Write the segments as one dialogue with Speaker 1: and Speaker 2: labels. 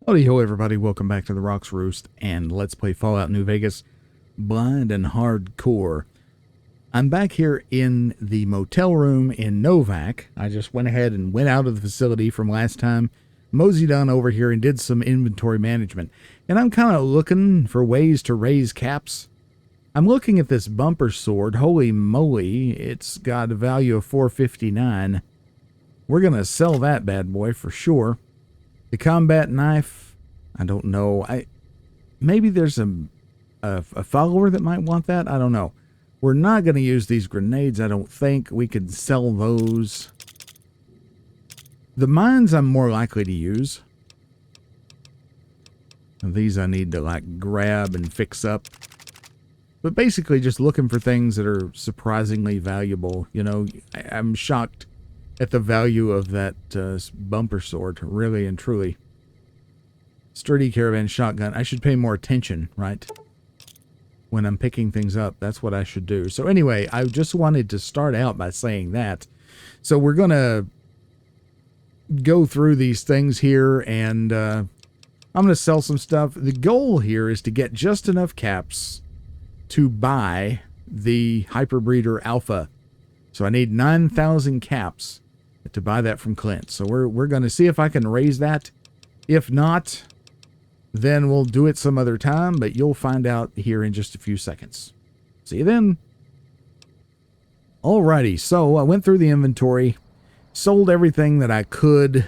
Speaker 1: Howdy ho everybody, welcome back to the Rocks Roost, and let's play Fallout New Vegas Blind and Hardcore. I'm back here in the motel room in Novac. I just went ahead and went out of the facility from last time, moseyed on over here and did some inventory management. And I'm kind of looking for ways to raise caps. I'm looking at this bumper sword. Holy moly, it's got a value of $4.59. We're going to sell that bad boy for sure. The combat knife, I don't know. Maybe there's a follower that might want that. I don't know. We're not going to use these grenades, I don't think. We could sell those. The mines I'm more likely to use. These I need to like grab and fix up. But basically just looking for things that are surprisingly valuable. You know, I'm shocked at the value of that bumper sword, really and truly. Sturdy caravan shotgun. I should pay more attention, right? When I'm picking things up, that's what I should do. So anyway, I just wanted to start out by saying that. So we're going to go through these things here, and I'm going to sell some stuff. The goal here is to get just enough caps to buy the Hyperbreeder Alpha. So I need 9,000 caps to buy that from Clint. So we're going to see if I can raise that. If not, then we'll do it some other time, but you'll find out here in just a few seconds. See you then. Alrighty, so I went through the inventory, sold everything that I could.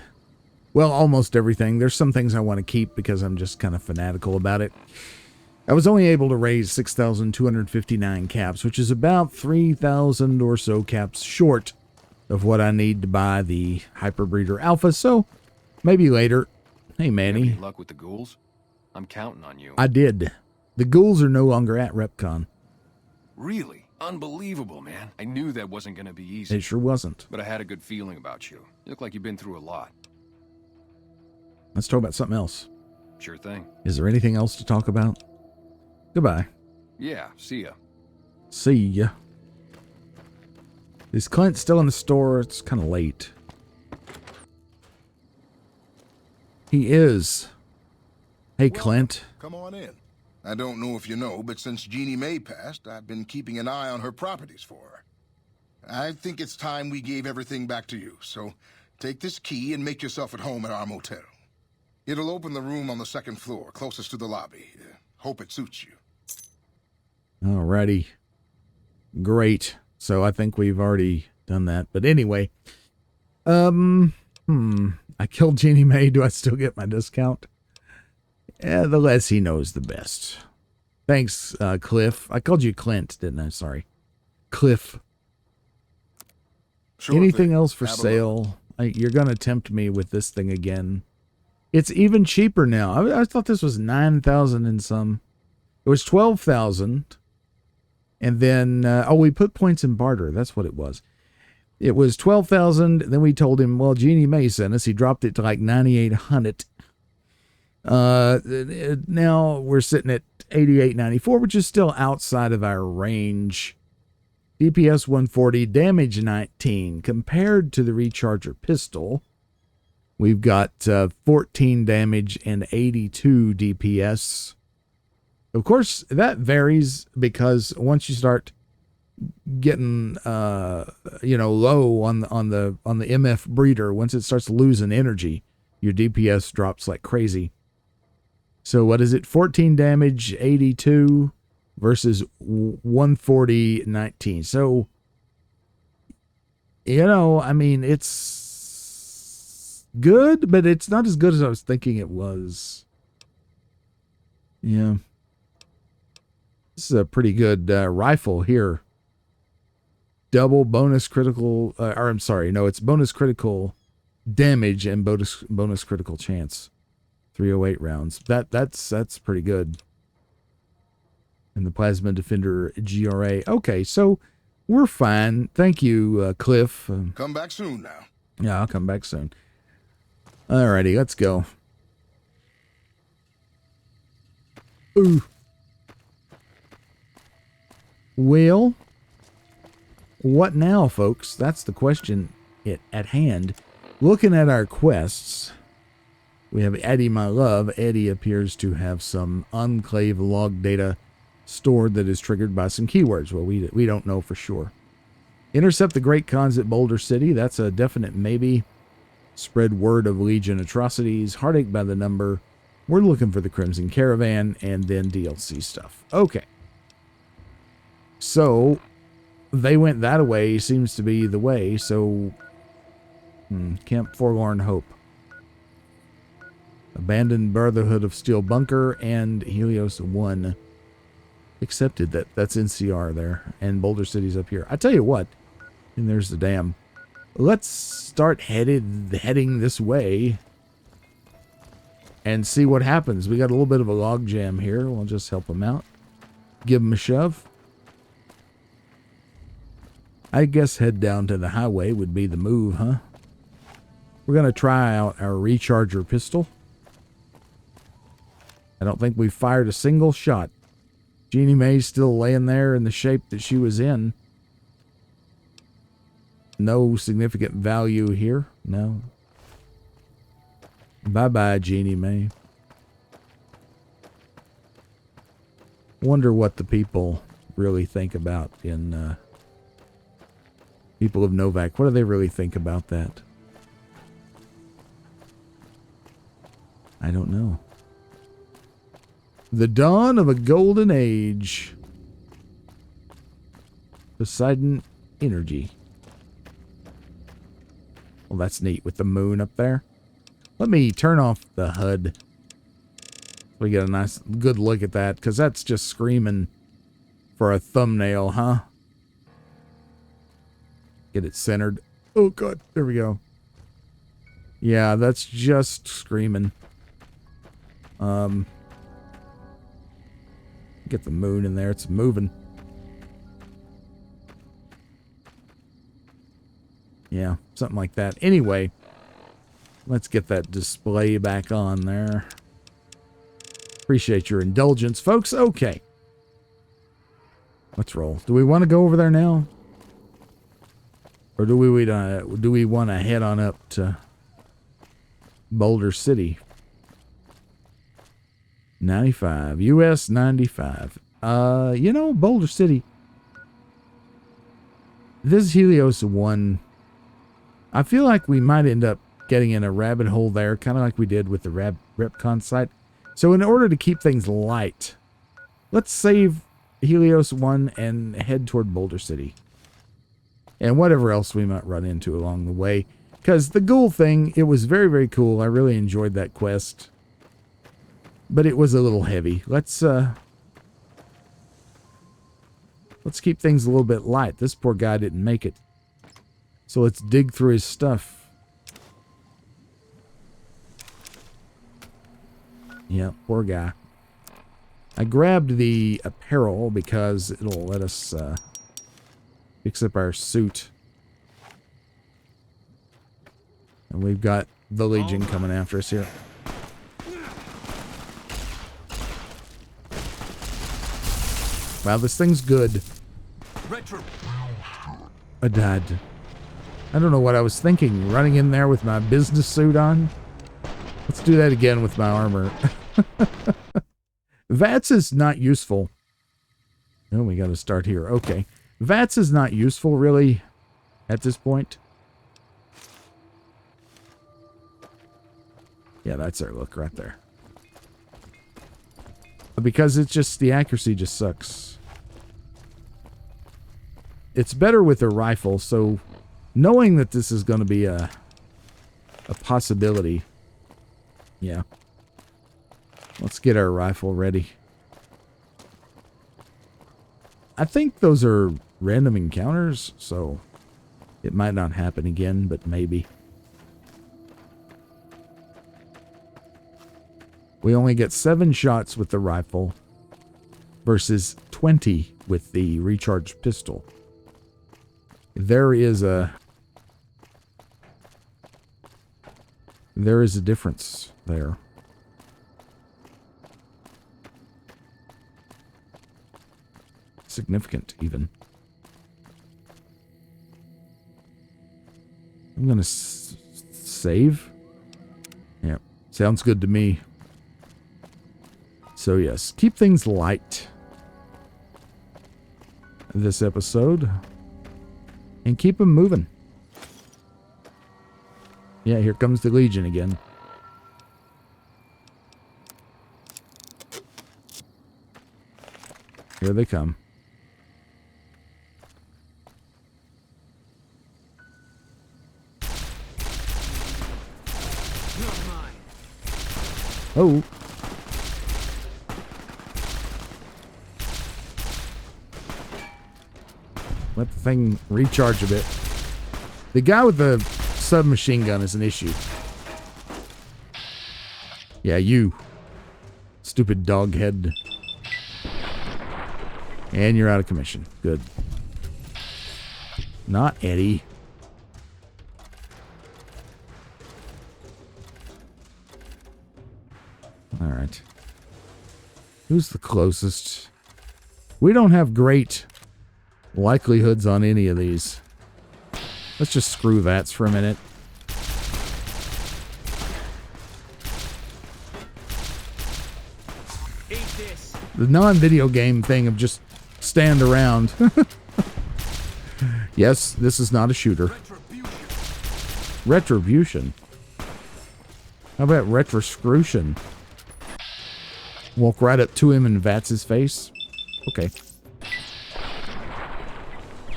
Speaker 1: Well, almost everything. There's some things I want to keep because I'm just kind of fanatical about it. I was only able to raise 6,259 caps, which is about 3,000 or so caps short of what I need to buy the Hyperbreeder Alpha, so maybe later. Hey, Manny.
Speaker 2: Any luck with the ghouls? I'm counting on you.
Speaker 1: I did. The ghouls are no longer at RepCon.
Speaker 2: Really? Unbelievable, man. I knew that wasn't going to be easy.
Speaker 1: It sure wasn't.
Speaker 2: But I had a good feeling about you. You look like you've been through a lot.
Speaker 1: Let's talk about something else.
Speaker 2: Sure thing.
Speaker 1: Is there anything else to talk about? Goodbye.
Speaker 2: Yeah, see ya.
Speaker 1: See ya. Is Clint still in the store? It's kind of late. He is. Hey, Clint.
Speaker 3: Come on in. I don't know if you know, but since Jeannie Mae passed, I've been keeping an eye on her properties for her. I think it's time we gave everything back to you, so take this key and make yourself at home at our motel. It'll open the room on the second floor, closest to the lobby. Hope it suits you.
Speaker 1: Alrighty. Great. So I think we've already done that. But anyway. I killed Jeannie Mae. Do I still get my discount? Yeah, the less he knows, the best. Thanks, Cliff. I called you Clint, didn't I? Sorry. Cliff.
Speaker 3: Sure
Speaker 1: Anything
Speaker 3: thing.
Speaker 1: else for
Speaker 3: Have a
Speaker 1: sale? You're going to tempt me with this thing again. It's even cheaper now. I thought this was 9,000 and some. It was 12,000. And then, we put points in barter. That's what it was. It was 12,000. Then we told him, well, Jeannie Mae sent us. He dropped it to like 9,800. Now we're sitting at 88.94, which is still outside of our range. DPS 140, damage 19. Compared to the Recharger pistol, we've got 14 damage and 82 DPS. Of course, that varies because once you start getting, low on the MF breeder, once it starts losing energy, your DPS drops like crazy. So what is it? 14 damage, 82 versus 140, 19. So, I mean, it's good, but it's not as good as I was thinking it was. Yeah. This is a pretty good rifle here. Double bonus critical, it's bonus critical damage and bonus critical chance. 308 rounds. That's pretty good. And the Plasma Defender GRA. Okay, so we're fine. Thank you, Cliff.
Speaker 3: Come back soon now.
Speaker 1: Yeah, I'll come back soon. Alrighty, let's go. Ooh. Well, what now, folks? That's the question at hand. Looking at our quests, We have Eddie, my love. Eddie appears to have some enclave log data stored that is triggered by some keywords. Well, we don't know for sure. Intercept the Great Khans at Boulder City. That's a definite maybe. Spread word of Legion atrocities. Heartache by the number. We're looking for the Crimson Caravan and then DLC stuff. Okay. So, they went that way. Seems to be the way. So, Camp Forlorn Hope. Abandoned Brotherhood of Steel Bunker and Helios 1. Accepted that. That's NCR there. And Boulder City's up here. I tell you what. And there's the dam. Let's start heading this way. And see what happens. We got a little bit of a log jam here. We'll just help them out. Give them a shove. I guess head down to the highway would be the move, huh? We're going to try out our recharger pistol. I don't think we fired a single shot. Jeannie Mae's still laying there in the shape that she was in. No significant value here. No. Bye-bye, Jeannie Mae. Wonder what the people really think about in... people of Novac. What do they really think about that? I don't know. The dawn of a golden age. Poseidon energy. Well, that's neat with the moon up there. Let me turn off the HUD. We get a nice, good look at that, because that's just screaming for a thumbnail, huh? Get it centered. Oh, God. There we go. Yeah, that's just screaming. Get the moon in there. It's moving. Yeah, something like that. Anyway, let's get that display back on there. Appreciate your indulgence, folks. Okay. Let's roll. Do we want to go over there now? Or do we want to head on up to Boulder City? 95. US 95. You know, Boulder City. This Helios 1. I feel like we might end up getting in a rabbit hole there, kind of like we did with the Repcon site. So in order to keep things light, let's save Helios 1 and head toward Boulder City. And whatever else we might run into along the way. Because the ghoul thing, it was very, very cool. I really enjoyed that quest. But it was a little heavy. Let's keep things a little bit light. This poor guy didn't make it. So let's dig through his stuff. Yeah, poor guy. I grabbed the apparel because it'll let us fix up our suit. And we've got the Legion coming after us here. Wow, this thing's good. I died. I don't know what I was thinking. Running in there with my business suit on. Let's do that again with my armor. VATS is not useful. Oh, we got to start here. Okay. VATS is not useful, really, at this point. Yeah, that's our look right there. Because it's just, the accuracy just sucks. It's better with a rifle, so knowing that this is going to be a possibility. Yeah. Let's get our rifle ready. I think those are random encounters, so it might not happen again, but maybe. We only get 7 shots with the rifle versus 20 with the recharged pistol. There is a difference there. Significant, even. I'm going to save. Yeah, Sounds good to me. So yes, keep things light this episode. And keep them moving. Yeah, here comes the Legion again. Here they come. Oh. Let the thing recharge a bit. The guy with the submachine gun is an issue. Yeah, you. Stupid dog head. And you're out of commission. Good. Not Eddie. Alright. Who's the closest? We don't have great likelihoods on any of these. Let's just screw that for a minute. The non-video game thing of just stand around. Yes, this is not a shooter. Retribution. How about retroscrution? Walk right up to him and vats his face. Okay.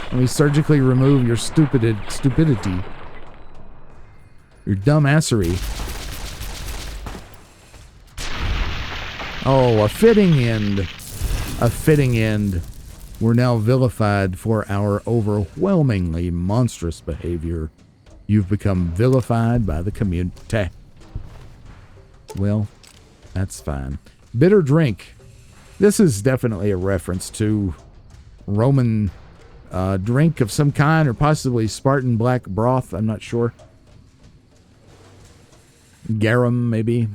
Speaker 1: Let me surgically remove your stupidity. Your dumbassery. Oh, a fitting end. A fitting end. We're now vilified for our overwhelmingly monstrous behavior. You've become vilified by the community. Well, that's fine. Bitter drink. This is definitely a reference to Roman drink of some kind, or possibly Spartan black broth. I'm not sure. Garum, maybe.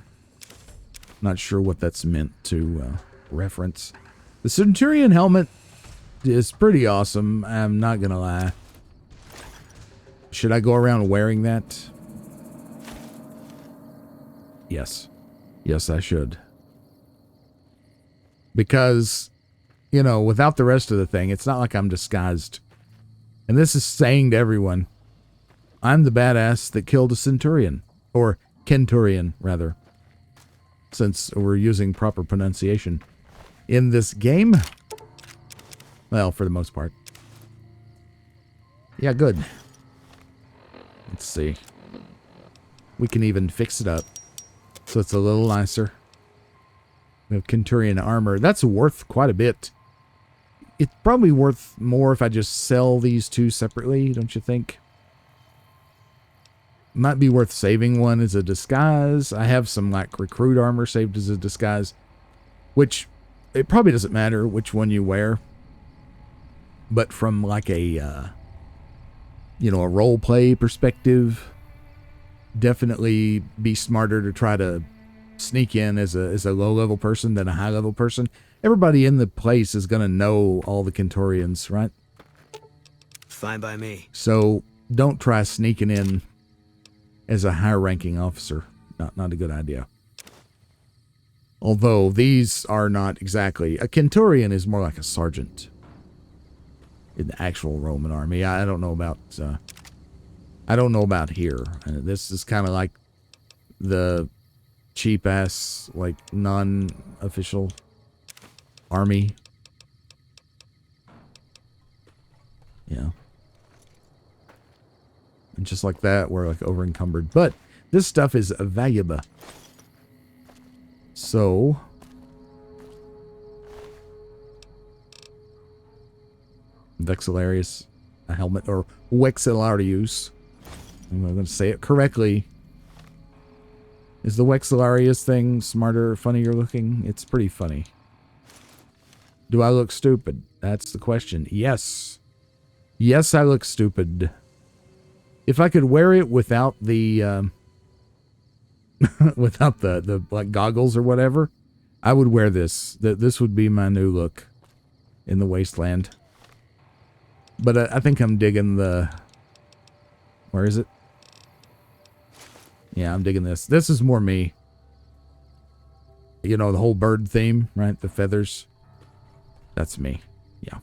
Speaker 1: Not sure what that's meant to reference. The Centurion helmet is pretty awesome. I'm not gonna lie. Should I go around wearing that? Yes. Yes, I should. Because, you know, without the rest of the thing, it's not like I'm disguised. And this is saying to everyone, I'm the badass that killed a centurion. Or Kenturion, rather. Since we're using proper pronunciation in this game. Well, for the most part. Yeah, good. Let's see. We can even fix it up so it's a little nicer. We have Kenturion armor. That's worth quite a bit. It's probably worth more if I just sell these two separately, don't you think? Might be worth saving one as a disguise. I have some like recruit armor saved as a disguise, which it probably doesn't matter which one you wear. But from like a, you know, a role play perspective, definitely be smarter to try to sneak in as a low level person than a high level person. Everybody in the place is going to know all the Kenturians, right?
Speaker 4: Fine by me.
Speaker 1: So don't try sneaking in as a higher ranking officer. Not a good idea. Although these are not exactly, a Kenturion is more like a sergeant in the actual Roman army. I don't know about here. This is kind of like the cheap ass, like non-official army. Yeah. And just like that, we're like over encumbered. But this stuff is valuable. So Vexillarius, a helmet, or Vexillarius. I'm going to say it correctly. Is the Vexillarius thing smarter, funnier looking? It's pretty funny. Do I look stupid? That's the question. Yes. Yes, I look stupid. If I could wear it without the without the like goggles or whatever, I would wear this. This would be my new look in the wasteland. But I think I'm digging the... Where is it? Yeah, I'm digging this. This is more me. You know, the whole bird theme, right? The feathers. That's me. Yeah.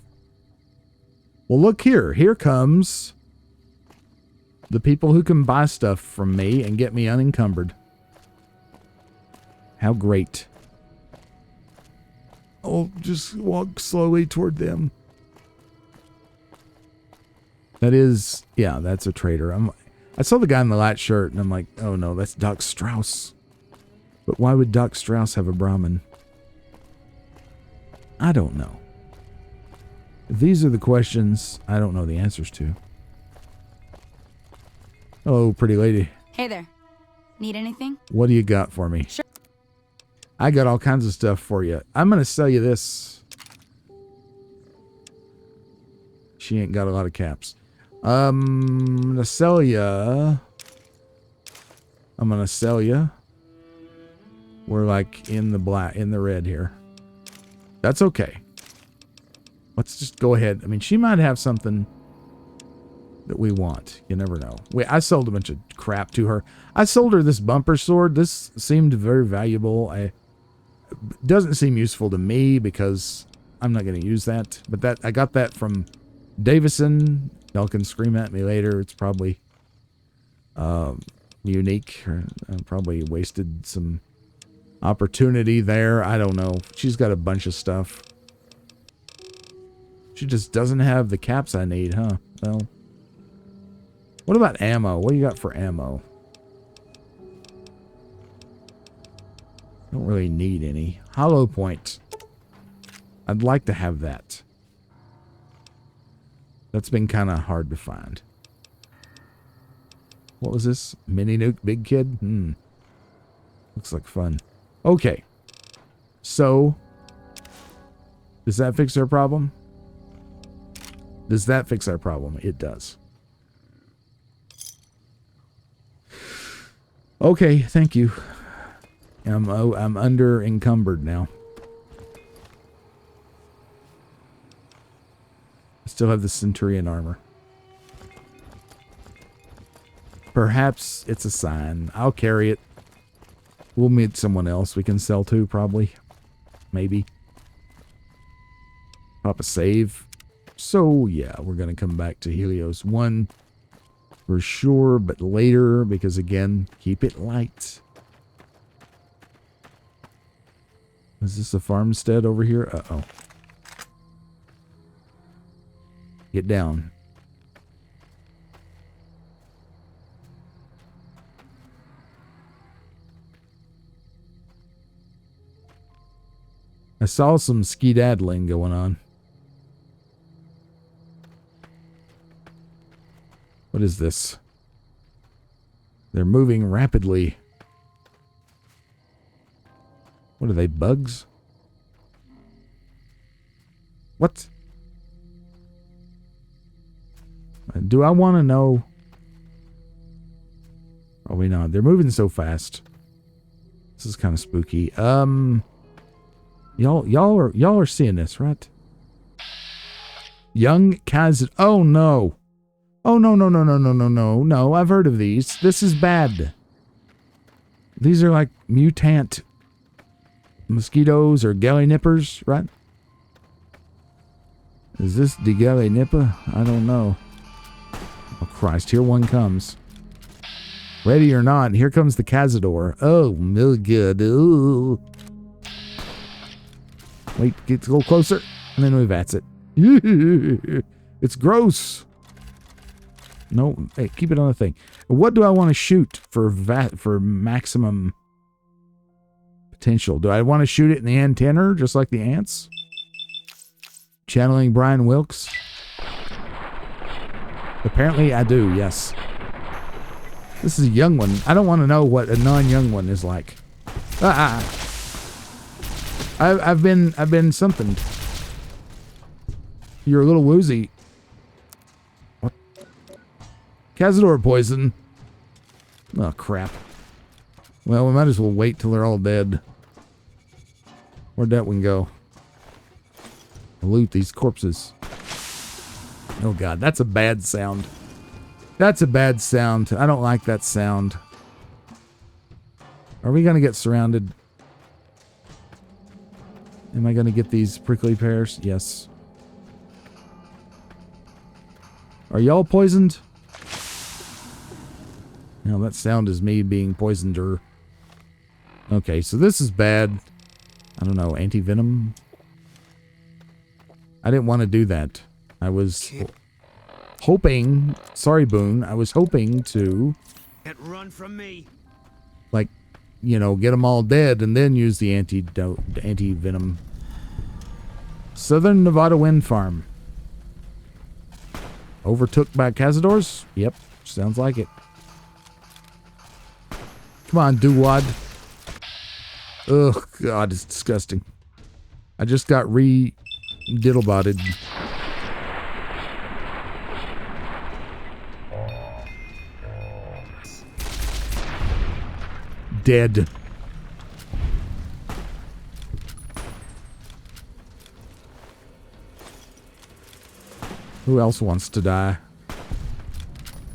Speaker 1: Well, look here. Here comes the people who can buy stuff from me and get me unencumbered. How great. I'll just walk slowly toward them. That is, yeah, that's a traitor. I saw the guy in the light shirt, and I'm like, oh no, that's Doc Strauss. But why would Doc Strauss have a Brahmin? I don't know. These are the questions I don't know the answers to. Hello, pretty lady.
Speaker 5: Hey there. Need anything?
Speaker 1: What do you got for me?
Speaker 5: Sure.
Speaker 1: I got all kinds of stuff for you. I'm going to sell you this. She ain't got a lot of caps. I'm going to sell you. We're like in the black, in the red here. That's okay. Let's just go ahead. I mean, she might have something that we want. You never know. I sold a bunch of crap to her. I sold her this bumper sword. This seemed very valuable. Doesn't seem useful to me because I'm not going to use that. But I got that from Davison. Y'all can scream at me later. It's probably unique. I probably wasted some opportunity there. I don't know. She's got a bunch of stuff. She just doesn't have the caps I need, huh? Well, what about ammo? What do you got for ammo? Don't really need any. Hollow point. I'd like to have that. That's been kind of hard to find. What was this? Mini nuke, big kid? Looks like fun. Okay. So, does that fix our problem? Does that fix our problem? It does. Okay, thank you. I'm under encumbered now. I still have the Centurion armor. Perhaps it's a sign. I'll carry it. We'll meet someone else we can sell to, probably. Maybe. Pop a save. So, yeah, we're going to come back to Helios 1 for sure, but later, because again, keep it light. Is this a farmstead over here? Uh-oh. Get down. I saw some skedaddling going on. What is this? They're moving rapidly. What are they, bugs? What? Do I want to know? Probably not. They're moving so fast. This is kind of spooky. Y'all are seeing this, right? Young Kaz. Oh no. Oh no. I've heard of these. This is bad. These are like mutant mosquitoes or galley nippers, right? Is this the galley nipper? I don't know. Oh Christ, here one comes. Ready or not, here comes the Cazador. Oh, no good. Ooh. Wait, get a little closer, and then we vats it. It's gross. No, hey, keep it on the thing. What do I want to shoot for maximum potential? Do I want to shoot it in the antenna, just like the ants? Channeling Brian Wilkes? Apparently I do, yes. This is a young one. I don't want to know what a non-young one is like. I've been something. You're a little woozy. What? Cazador poison. Oh crap. Well, we might as well wait till they're all dead. Where'd that one go? Loot these corpses. Oh god, that's a bad sound. That's a bad sound. I don't like that sound. Are we gonna get surrounded? Am I going to get these prickly pears? Yes. Are y'all poisoned? No, that sound is me being poisoned. Okay, so this is bad. I don't know, anti-venom? I didn't want to do that. I was hoping, sorry Boone, I was hoping to,
Speaker 4: Can't run from me.
Speaker 1: like, you know, get them all dead and then use the anti-venom. Southern Nevada Wind Farm. Overtook by cazadors? Yep, sounds like it. Come on, Duwad. Ugh, God, it's disgusting. I just got diddlebotted. Dead. Who else wants to die?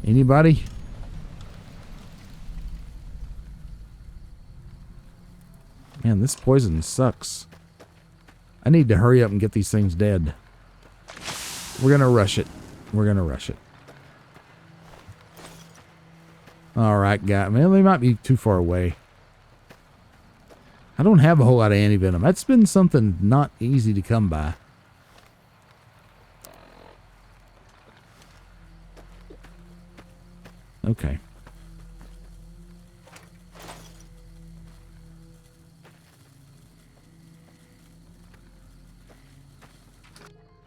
Speaker 1: Anybody? Man, this poison sucks. I need to hurry up and get these things dead. We're gonna rush it. We're gonna rush it. Alright, guy. Man, they might be too far away. I don't have a whole lot of anti-venom. That's been something not easy to come by. Okay.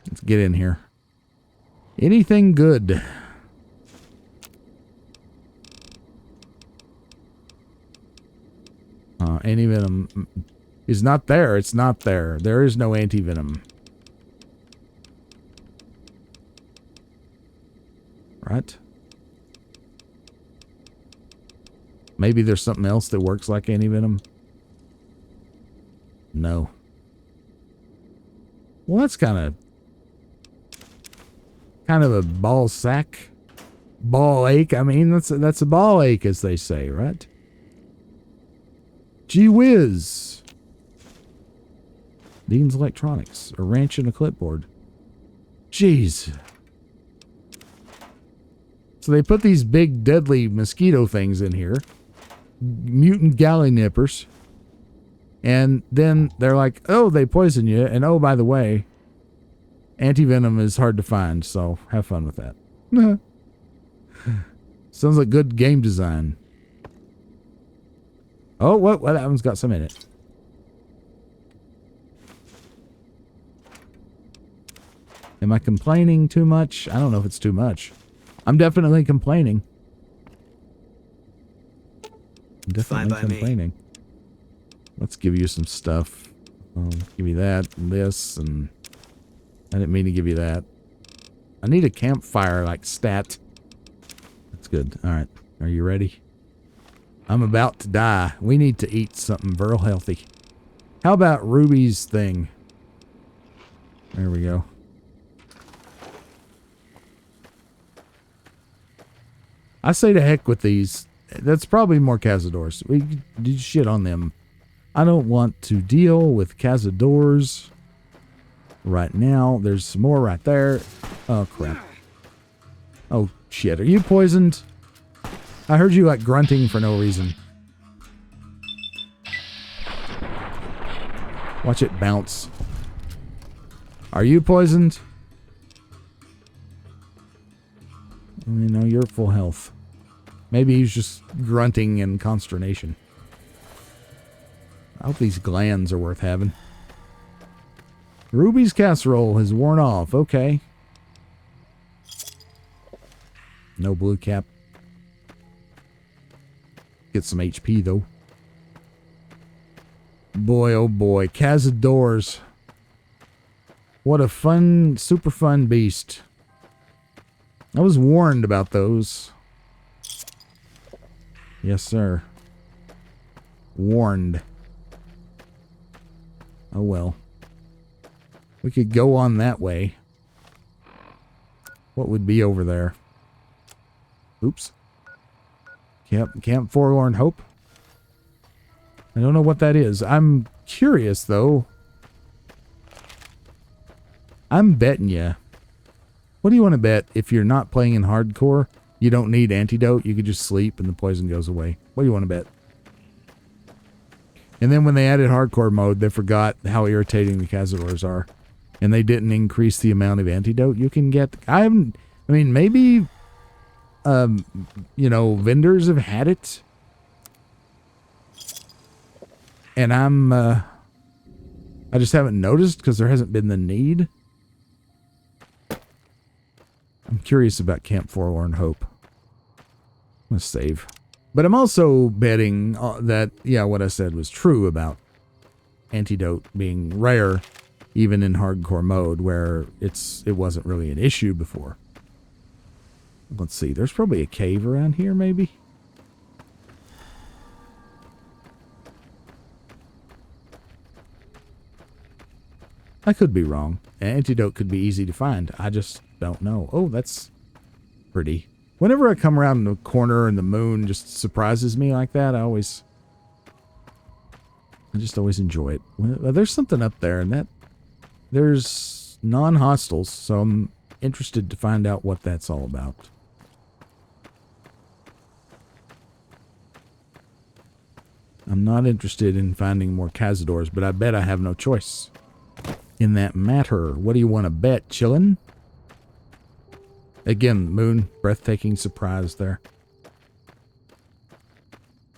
Speaker 1: Let's get in here. Anything good? Anti-venom is not there. It's not there. There is no anti-venom. Right? Maybe there's something else that works like anti-venom. No. Well, that's kind of a ball sack. Ball ache. I mean, that's a ball ache, as they say, right? Gee whiz. Dean's Electronics. A wrench and a clipboard. Jeez. So they put these big deadly mosquito things in here. Mutant galley nippers. And then they're like, oh, they poison you. And oh, by the way, anti-venom is hard to find. So have fun with that. Sounds like good game design. Oh, what? That one's got some in it. Am I complaining too much? I don't know if it's too much. I'm definitely complaining. I'm definitely complaining. Let's give you some stuff. Give you that and this, and I didn't mean to give you that. I need a campfire, like, stat. That's good. All right. Are you ready? I'm about to die. We need to eat something real healthy. How about Ruby's thing? There we go. I say to heck with these. That's probably more cazadors. We did shit on them. I don't want to deal with cazadors right now. There's some more right there. Oh, crap. Oh, shit. Are you poisoned? I heard you, like, grunting for no reason. Watch it bounce. Are you poisoned? You know, you're full health. Maybe he's just grunting in consternation. I hope these glands are worth having. Ruby's casserole has worn off. Okay. No blue cap. Get some HP, though. Boy, oh boy. Cazadors. What a fun, super fun beast. I was warned about those. Yes, sir. Warned. Oh, well. We could go on that way. What would be over there? Oops. Camp Forlorn Hope. I don't know what that is. I'm curious, though. I'm betting you. What do you want to bet? If you're not playing in hardcore, you don't need antidote. You could just sleep and the poison goes away. What do you want to bet? And then when they added hardcore mode, they forgot how irritating the cazadors are. And they didn't increase the amount of antidote you can get. I mean, maybe, you know, vendors have had it. And I just haven't noticed because there hasn't been the need. I'm curious about Camp Forlorn Hope. I'm going to save. But I'm also betting that, yeah, what I said was true about antidote being rare, even in hardcore mode, where it wasn't really an issue before. Let's see. There's probably a cave around here, maybe? I could be wrong. An antidote could be easy to find. I just don't know. Oh, that's pretty. Whenever I come around the corner and the moon just surprises me like that, I just always enjoy it. Well, there's something up there, and there's non-hostiles, so I'm interested to find out what that's all about. I'm not interested in finding more cazadors, but I bet I have no choice in that matter. What do you want to bet, chillin'? Again, moon, breathtaking surprise there.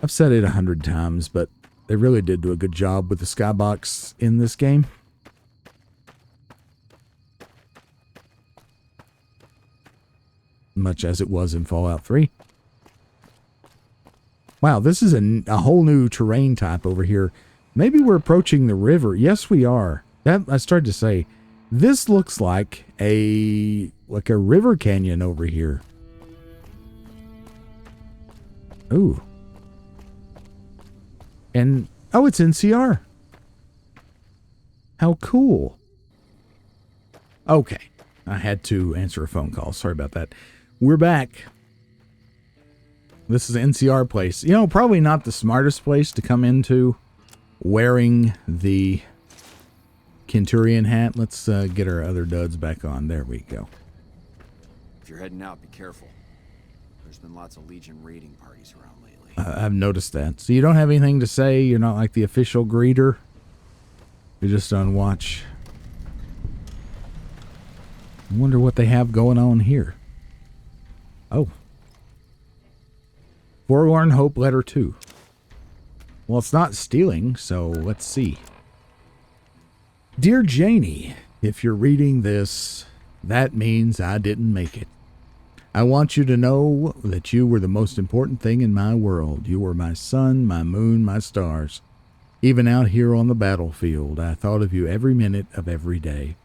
Speaker 1: I've said it 100 times, but they really did do a good job with the skybox in this game. Much as it was in Fallout 3. Wow, this is a whole new terrain type over here. Maybe we're approaching the river. Yes, we are. That I started to say, this looks like a river canyon over here. Ooh. And, oh, it's NCR. How cool. Okay. I had to answer a phone call. Sorry about that. We're back. This is an NCR place. You know, probably not the smartest place to come into wearing the Kenturian hat. Let's get our other duds back on. There we go.
Speaker 6: If you're heading out, be careful. There's been lots of Legion raiding parties around lately.
Speaker 1: I've noticed that. So you don't have anything to say? You're not like the official greeter? You're just on watch? I wonder what they have going on here. Oh. Forlorn Hope Letter 2. Well, it's not stealing, so let's see. Dear Janie, if you're reading this, that means I didn't make it. I want you to know that you were the most important thing in my world. You were my sun, my moon, my stars. Even out here on the battlefield, I thought of you every minute of every day.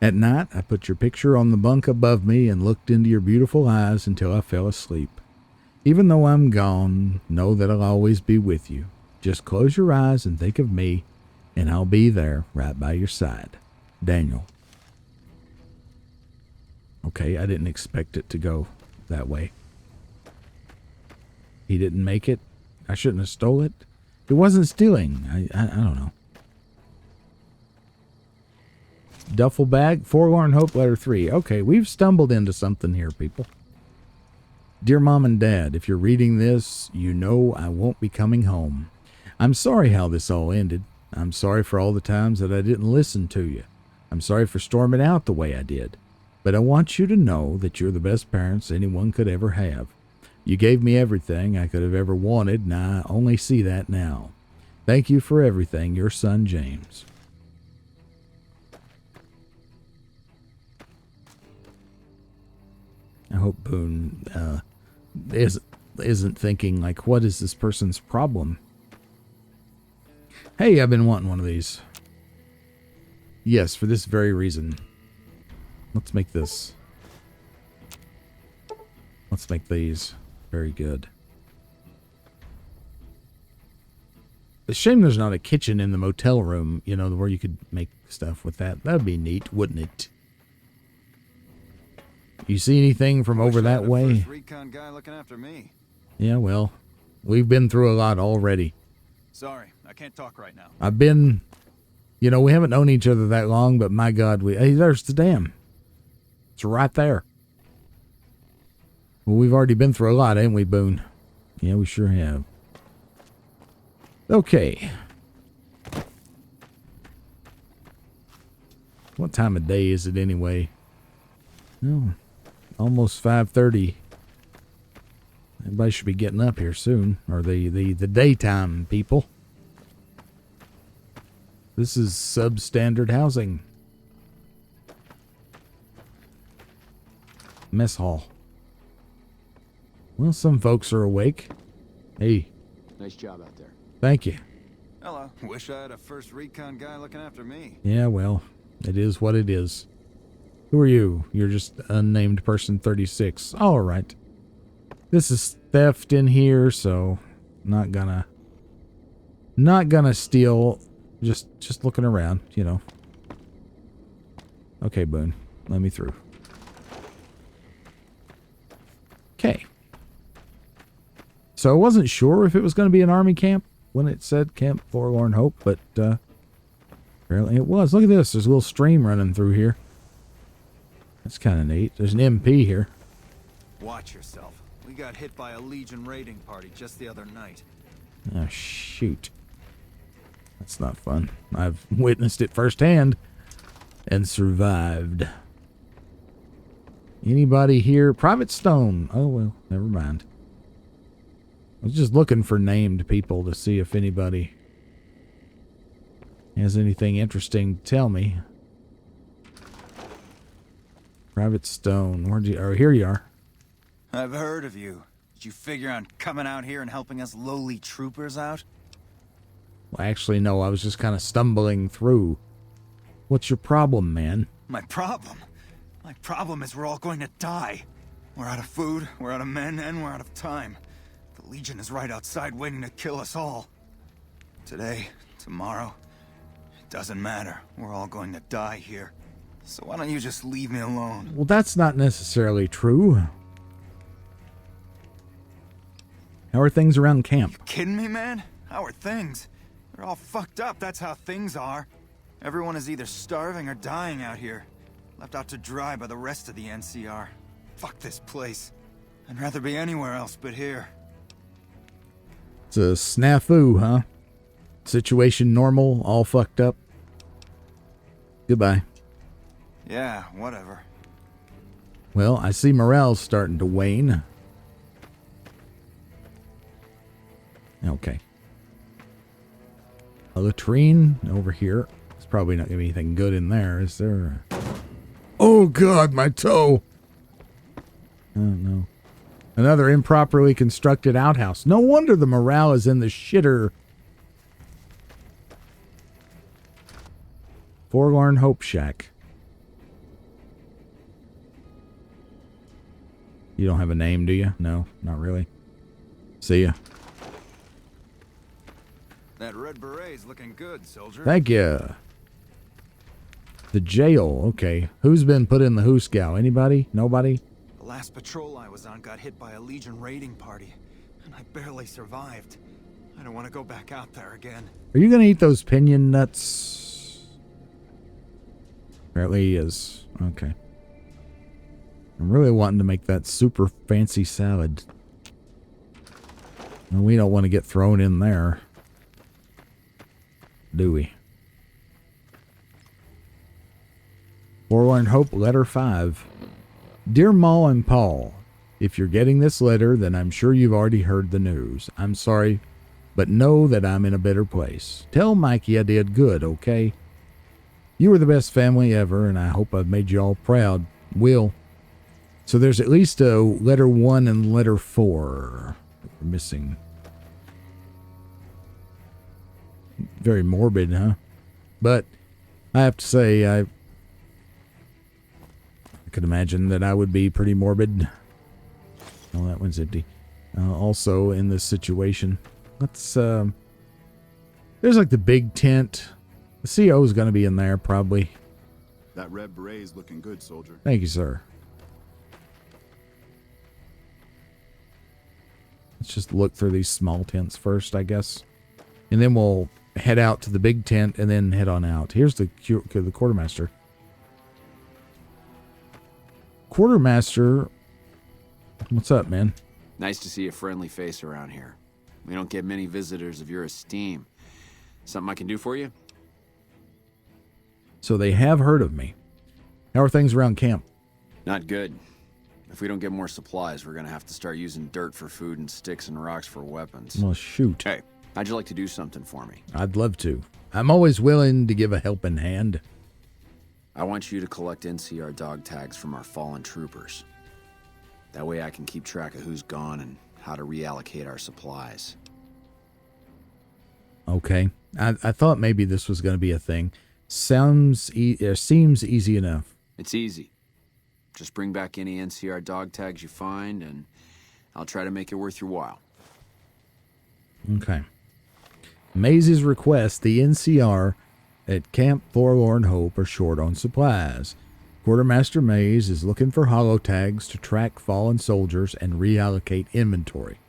Speaker 1: At night, I put your picture on the bunk above me and looked into your beautiful eyes until I fell asleep. Even though I'm gone, know that I'll always be with you. Just close your eyes and think of me, and I'll be there right by your side. Daniel. Okay, I didn't expect it to go that way. He didn't make it. I shouldn't have stole it. It wasn't stealing. I don't know. Duffel bag, Forlorn Hope Letter 3. Okay, we've stumbled into something here, people. Dear Mom and Dad, if you're reading this, you know I won't be coming home. I'm sorry how this all ended. I'm sorry for all the times that I didn't listen to you. I'm sorry for storming out the way I did. But I want you to know that you're the best parents anyone could ever have. You gave me everything I could have ever wanted, and I only see that now. Thank you for everything, your son, James. I hope Boone isn't thinking, like, what is this person's problem? Hey, I've been wanting one of these. Yes, for this very reason. Let's make this. Let's make these. Very good. It's a shame there's not a kitchen in the motel room, you know, where you could make stuff with that. That'd be neat, wouldn't it? You see anything from over that way?
Speaker 6: First recon guy looking after me.
Speaker 1: Yeah, well, we've been through a lot already.
Speaker 6: Sorry, I can't talk right now.
Speaker 1: I've been You know, we haven't known each other that long, but my God, hey, there's the dam. It's right there. Well, we've already been through a lot, ain't we, Boone? Yeah, we sure have. Okay. What time of day is it anyway? Oh, almost 5:30. Everybody should be getting up here soon. Or the daytime people. This is substandard housing. Mess hall. Well, some folks are awake. Hey.
Speaker 6: Nice job out there.
Speaker 1: Thank you.
Speaker 6: Hello. Wish I had a first recon guy looking after me.
Speaker 1: Yeah, well, it is what it is. Who are you? You're just unnamed person 36. All right. This is theft in here, so not gonna steal. Just looking around, you know. Okay, Boone, let me through. Okay. So I wasn't sure if it was going to be an army camp when it said Camp Forlorn Hope, but apparently it was. Look at this. There's a little stream running through here. That's kind of neat. There's an MP here.
Speaker 6: Watch yourself. We got hit by a Legion raiding party just the other night.
Speaker 1: Oh, shoot. That's not fun. I've witnessed it firsthand and survived. Anybody here? Private Stone. Oh, well, never mind. I was just looking for named people to see if anybody has anything interesting to tell me. Private Stone. Where'd you... Oh, here you are.
Speaker 6: I've heard of you. Did you figure on coming out here and helping us lowly troopers out?
Speaker 1: Well, actually, no. I was just kind of stumbling through. What's your problem, man?
Speaker 6: My problem? My problem is we're all going to die. We're out of food, we're out of men, and we're out of time. The Legion is right outside waiting to kill us all. Today, tomorrow, it doesn't matter. We're all going to die here. So why don't you just leave me alone?
Speaker 1: Well, that's not necessarily true. How are things around camp?
Speaker 6: You kidding me, man? How are things? They're all fucked up, that's how things are. Everyone is either starving or dying out here. Left out to dry by the rest of the NCR. Fuck this place. I'd rather be anywhere else but here.
Speaker 1: It's a snafu, huh? Situation normal, all fucked up. Goodbye.
Speaker 6: Yeah, whatever.
Speaker 1: Well, I see morale's starting to wane. Okay. A latrine over here. There's probably not going to be anything good in there, is there? Oh, God, my toe. Oh, no. Another improperly constructed outhouse. No wonder the morale is in the shitter. Forlorn Hope Shack. You don't have a name, do you? No, not really. See ya.
Speaker 6: That red beret's looking good, soldier.
Speaker 1: Thank you. The jail. Okay. Who's been put in the hoosgow? Anybody? Nobody?
Speaker 6: The last patrol I was on got hit by a Legion raiding party, and I barely survived. I don't want to go back out there again.
Speaker 1: Are you going to eat those pinion nuts? Apparently he is. Okay. I'm really wanting to make that super fancy salad. And we don't want to get thrown in there. Do we? Forlorn Hope, letter 5. Dear Ma and Paul, if you're getting this letter, then I'm sure you've already heard the news. I'm sorry, but know that I'm in a better place. Tell Mikey I did good, okay? You were the best family ever, and I hope I've made you all proud. Will. So there's at least a letter 1 and letter 4 we're missing. Very morbid, huh? But I have to say, I could imagine that I would be pretty morbid. Oh, that one's empty. Also, in this situation, let's, there's like the big tent. The CO is going to be in there, probably.
Speaker 7: That red beret's looking good, soldier.
Speaker 1: Thank you, sir. Let's just look through these small tents first, I guess. And then we'll head out to the big tent and then head on out. Here's the quartermaster. Quartermaster, what's up, man?
Speaker 8: Nice to see a friendly face around here. We don't get many visitors of your esteem. Something I can do for you?
Speaker 1: So they have heard of me. How are things around camp?
Speaker 8: Not good. If we don't get more supplies, we're gonna have to start using dirt for food and sticks and rocks for weapons.
Speaker 1: Well, shoot.
Speaker 8: Hey, how'd you like to do something for me?
Speaker 1: I'd love to. I'm always willing to give a helping hand.
Speaker 8: I want you to collect NCR dog tags from our fallen troopers. That way I can keep track of who's gone and how to reallocate our supplies.
Speaker 1: Okay. I thought maybe this was going to be a thing. Seems easy enough.
Speaker 8: It's easy. Just bring back any NCR dog tags you find, and I'll try to make it worth your while.
Speaker 1: Okay. Maze's request, the NCR at Camp Forlorn Hope are short on supplies. Quartermaster Maze is looking for holo tags to track fallen soldiers and reallocate inventory.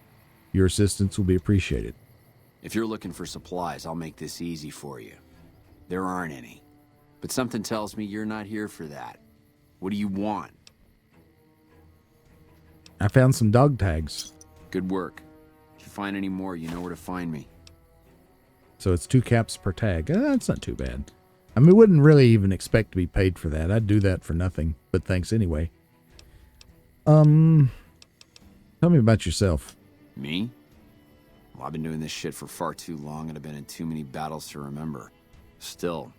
Speaker 1: Your assistance will be appreciated.
Speaker 8: If you're looking for supplies, I'll make this easy for you. There aren't any. But something tells me you're not here for that. What do you want?
Speaker 1: I found some dog tags.
Speaker 8: Good work. If you find any more, you know where to find me.
Speaker 1: So it's 2 caps per tag. That's not too bad. I mean, wouldn't really even expect to be paid for that. I'd do that for nothing, but thanks anyway. Tell me about yourself.
Speaker 8: Me? Well, I've been doing this shit for far too long and I've been in too many battles to remember. Still,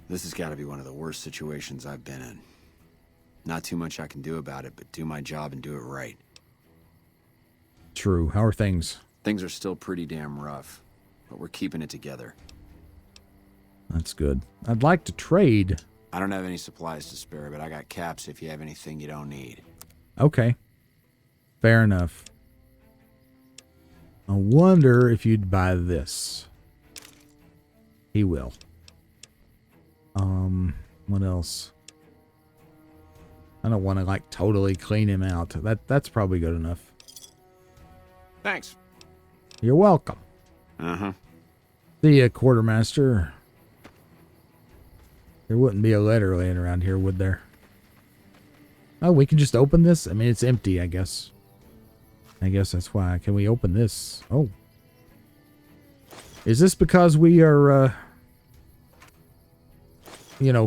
Speaker 8: this has got to be one of the worst situations I've been in. Not too much I can do about it, but do my job and do it right.
Speaker 1: True. How are things?
Speaker 8: Things are still pretty damn rough, but we're keeping it together.
Speaker 1: That's good. I'd like to trade.
Speaker 8: I don't have any supplies to spare, but I got caps if you have anything you don't need.
Speaker 1: Okay. Fair enough. I wonder if you'd buy this. He will. What else? I don't want to like totally clean him out. That's probably good enough.
Speaker 8: Thanks.
Speaker 1: You're welcome.
Speaker 8: Uh-huh.
Speaker 1: See ya, quartermaster. There wouldn't be a letter laying around here, would there? Oh, we can just open this? I mean, it's empty, I guess. I guess that's why. Can we open this? Oh. Is this because we are,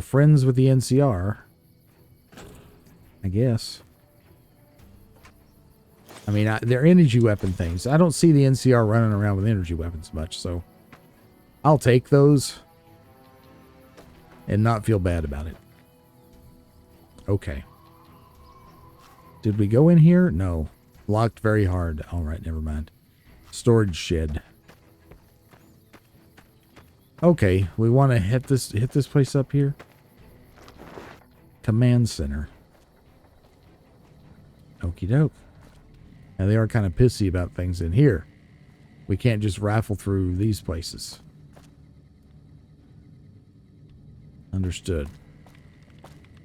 Speaker 1: friends with the NCR? I guess. I mean, they're energy weapon things. I don't see the NCR running around with energy weapons much, so I'll take those and not feel bad about it. Okay. Did we go in here? No. Locked very hard. All right, never mind. Storage shed. Okay, we want to hit this place up here. Command center. Okie doke. Now they are kind of pissy about things in here. We can't just rifle through these places. Understood.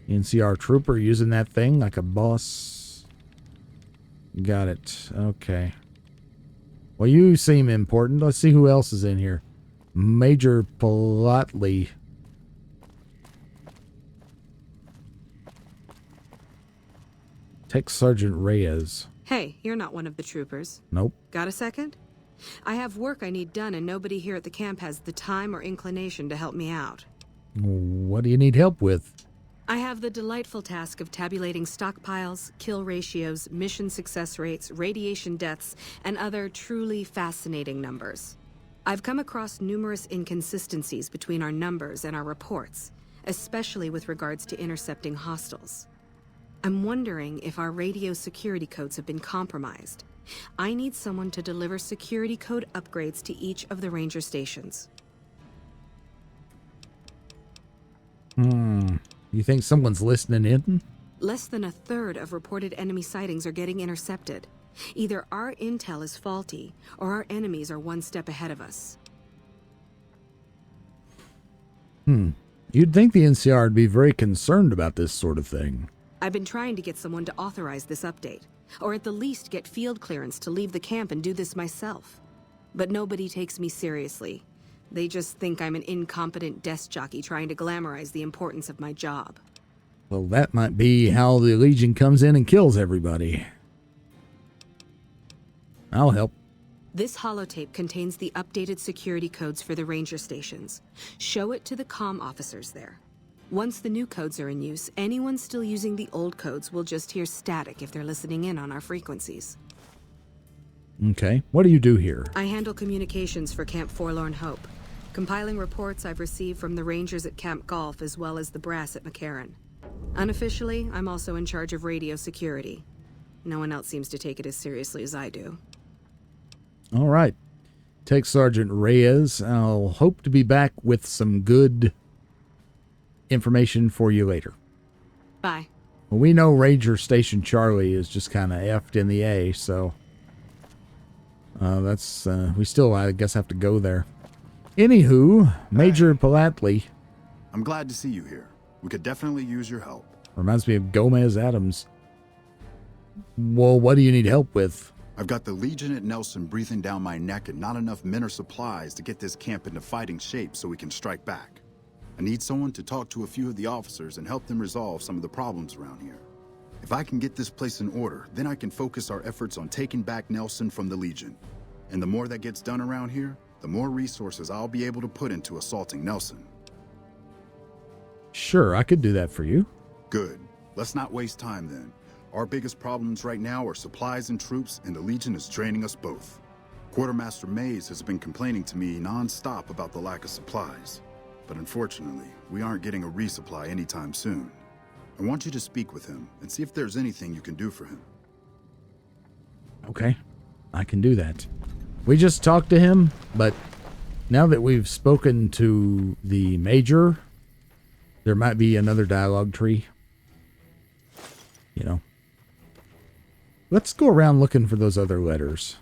Speaker 1: NCR trooper using that thing like a boss. Got it. Okay. Well, you seem important. Let's see who else is in here. Major Plotley. Tech Sergeant Reyes.
Speaker 9: Hey, you're not one of the troopers.
Speaker 1: Nope.
Speaker 9: Got a second? I have work I need done and nobody here at the camp has the time or inclination to help me out.
Speaker 1: What do you need help with?
Speaker 9: I have the delightful task of tabulating stockpiles, kill ratios, mission success rates, radiation deaths, and other truly fascinating numbers. I've come across numerous inconsistencies between our numbers and our reports, especially with regards to intercepting hostiles. I'm wondering if our radio security codes have been compromised. I need someone to deliver security code upgrades to each of the ranger stations.
Speaker 1: You think someone's listening in?
Speaker 9: Less than a third of reported enemy sightings are getting intercepted. Either our intel is faulty, or our enemies are one step ahead of us.
Speaker 1: You'd think the NCR would be very concerned about this sort of thing.
Speaker 9: I've been trying to get someone to authorize this update, or at the least get field clearance to leave the camp and do this myself. But nobody takes me seriously. They just think I'm an incompetent desk jockey trying to glamorize the importance of my job.
Speaker 1: Well, that might be how the Legion comes in and kills everybody. I'll help.
Speaker 9: This holotape contains the updated security codes for the ranger stations. Show it to the comm officers there. Once the new codes are in use, anyone still using the old codes will just hear static if they're listening in on our frequencies.
Speaker 1: Okay, what do you do here?
Speaker 9: I handle communications for Camp Forlorn Hope, compiling reports I've received from the rangers at Camp Golf as well as the brass at McCarran. Unofficially, I'm also in charge of radio security. No one else seems to take it as seriously as I do.
Speaker 1: All right. Take Sergeant Reyes. I'll hope to be back with some good information for you later.
Speaker 9: Bye.
Speaker 1: Well, we know Ranger Station Charlie is just kind of effed in the A, so we still, I guess, have to go there. Anywho, Major Palatli.
Speaker 7: I'm glad to see you here. We could definitely use your help.
Speaker 1: Reminds me of Gomez Adams. Well, what do you need help with?
Speaker 7: I've got the Legion at Nelson breathing down my neck and not enough men or supplies to get this camp into fighting shape so we can strike back. I need someone to talk to a few of the officers and help them resolve some of the problems around here. If I can get this place in order, then I can focus our efforts on taking back Nelson from the Legion. And the more that gets done around here, the more resources I'll be able to put into assaulting Nelson.
Speaker 1: Sure, I could do that for you.
Speaker 7: Good. Let's not waste time then. Our biggest problems right now are supplies and troops, and the Legion is draining us both. Quartermaster Mays has been complaining to me non-stop about the lack of supplies. But unfortunately, we aren't getting a resupply anytime soon. I want you to speak with him and see if there's anything you can do for him.
Speaker 1: Okay, I can do that. We just talked to him, but now that we've spoken to the Major, there might be another dialogue tree. You know. Let's go around looking for those other letters.